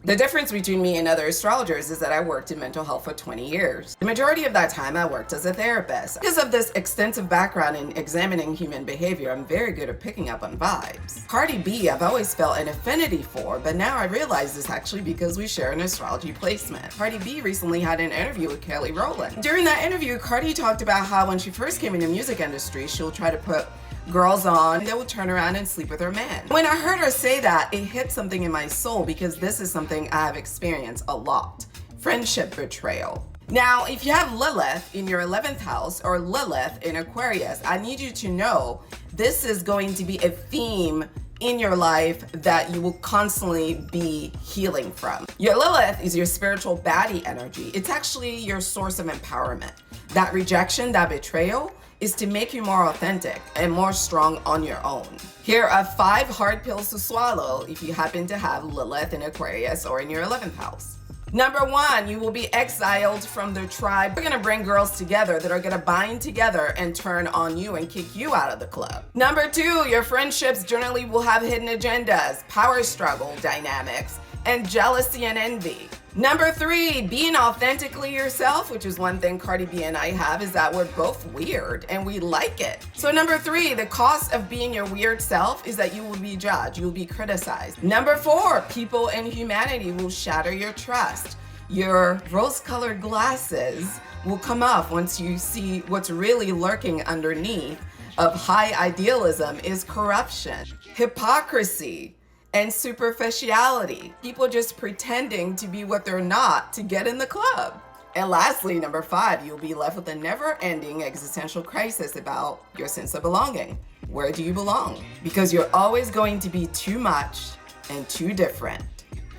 The difference between me and other astrologers is that I worked in mental health for 20 years. The majority of that time I worked as a therapist. Because of this extensive background in examining human behavior, I'm very good at picking up on vibes. Cardi B, I've always felt an affinity for, but now I realize it's actually because we share an astrology placement. Cardi B recently had an interview with Kelly Rowland. During that interview, Cardi talked about how when she first came in the music industry, she'll try to put girls on, they will turn around and sleep with her man. When I heard her say that, it hit something in my soul because this is something I have experienced a lot. Friendship betrayal. Now, if you have Lilith in your 11th house or Lilith in Aquarius, I need you to know this is going to be a theme in your life that you will constantly be healing from. Your Lilith is your spiritual baddie energy. It's actually your source of empowerment. That rejection, that betrayal, is to make you more authentic and more strong on your own. Here are 5 hard pills to swallow if you happen to have Lilith in Aquarius or in your 11th house. Number 1, you will be exiled from the tribe. We're gonna bring girls together that are gonna bind together and turn on you and kick you out of the club. Number 2, your friendships generally will have hidden agendas, power struggle dynamics, and jealousy and envy. Number 3, being authentically yourself, which is one thing Cardi B and I have, is that we're both weird and we like it. So number 3, the cost of being your weird self is that you will be judged, you will be criticized. Number 4, people and humanity will shatter your trust. Your rose-colored glasses will come off once you see what's really lurking underneath of high idealism is corruption, hypocrisy, and superficiality. People just pretending to be what they're not to get in the club. And lastly, number 5, you'll be left with a never-ending existential crisis about your sense of belonging. Where do you belong? Because you're always going to be too much and too different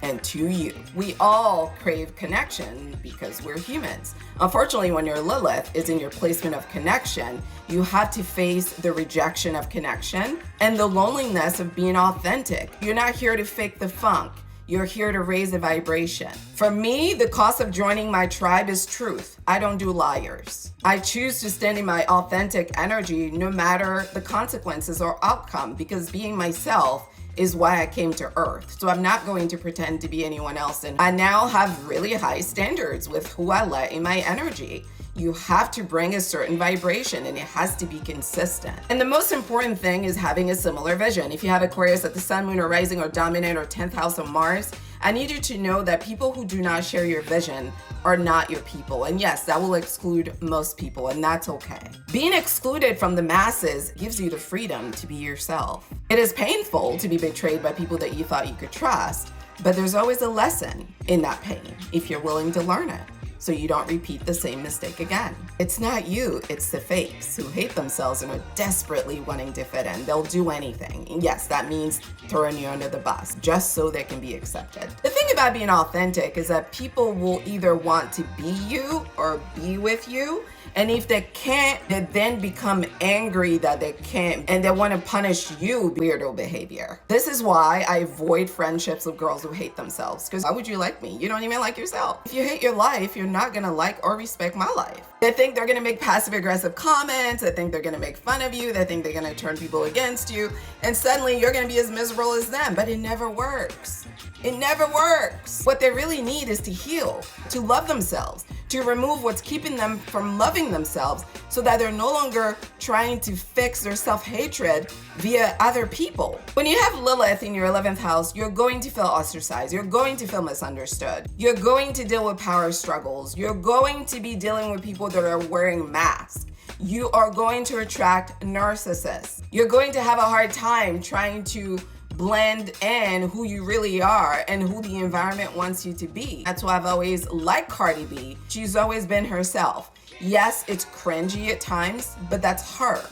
and too you. We all crave connection because we're humans. Unfortunately, when your Lilith is in your placement of connection, you have to face the rejection of connection and the loneliness of being authentic. You're not here to fake the funk. You're here to raise the vibration. For me, the cost of joining my tribe is truth. I don't do liars. I choose to stand in my authentic energy no matter the consequences or outcome, because being myself is why I came to Earth. So I'm not going to pretend to be anyone else. And I now have really high standards with who I let in my energy. You have to bring a certain vibration and it has to be consistent. And the most important thing is having a similar vision. If you have Aquarius at the sun, moon, or rising, or dominant, or 10th house of Mars, I need you to know that people who do not share your vision are not your people. And yes, that will exclude most people, and that's okay. Being excluded from the masses gives you the freedom to be yourself. It is painful to be betrayed by people that you thought you could trust, but there's always a lesson in that pain if you're willing to learn it, so you don't repeat the same mistake again. It's not you, it's the fakes who hate themselves and are desperately wanting to fit in. They'll do anything. And yes, that means throwing you under the bus just so they can be accepted. The thing about being authentic is that people will either want to be you or be with you. And if they can't, they then become angry that they can't, and they want to punish you for weirdo behavior. This is why I avoid friendships with girls who hate themselves, because why would you like me? You don't even like yourself. If you hate your life, you're not gonna like or respect my life. They think they're gonna make passive aggressive comments, they think they're gonna make fun of you, they think they're gonna turn people against you, and suddenly you're gonna be as miserable as them, but it never works. It never works. What they really need is to heal, to love themselves, to remove what's keeping them from loving themselves so that they're no longer trying to fix their self-hatred via other people. When you have Lilith in your 11th house, you're going to feel ostracized. You're going to feel misunderstood. You're going to deal with power struggles. You're going to be dealing with people that are wearing masks. You are going to attract narcissists. You're going to have a hard time trying to blend in who you really are and who the environment wants you to be. That's why I've always liked Cardi B. She's always been herself. Yes, it's cringy at times, but that's her.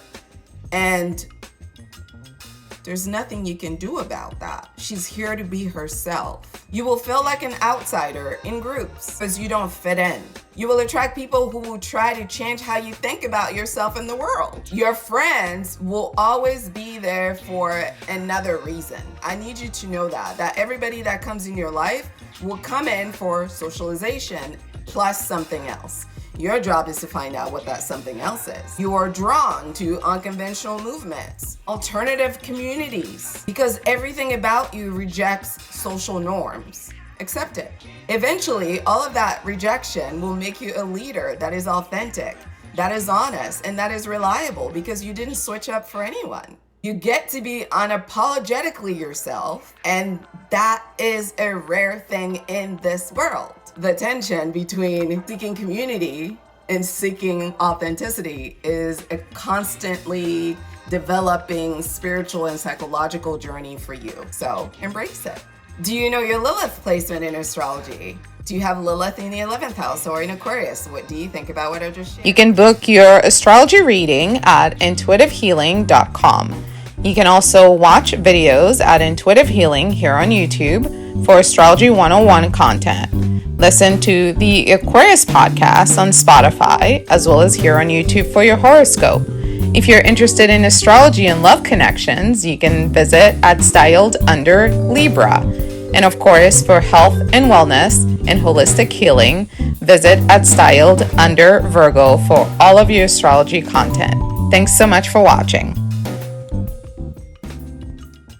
And there's nothing you can do about that. She's here to be herself. You will feel like an outsider in groups because you don't fit in. You will attract people who will try to change how you think about yourself in the world. Your friends will always be there for another reason. I need you to know that everybody that comes in your life will come in for socialization plus something else. Your job is to find out what that something else is. You are drawn to unconventional movements, alternative communities, because everything about you rejects social norms. accept it. Eventually, all of that rejection will make you a leader that is authentic, that is honest, and that is reliable because you didn't switch up for anyone. You get to be unapologetically yourself, and that is a rare thing in this world. The tension between seeking community and seeking authenticity is a constantly developing spiritual and psychological journey for you. So embrace it. Do you know your Lilith placement in astrology? Do you have Lilith in the 11th house or in Aquarius? What do you think about what I just shared? You can book your astrology reading at intuitivehealing.com. You can also watch videos at Intuitive Healing here on YouTube for Astrology 101 content. Listen to the Aquarius podcast on Spotify, as well as here on YouTube for your horoscope. If you're interested in astrology and love connections, you can visit at Styled Under Libra. And of course, for health and wellness and holistic healing, visit at Styled Under Virgo for all of your astrology content. Thanks so much for watching.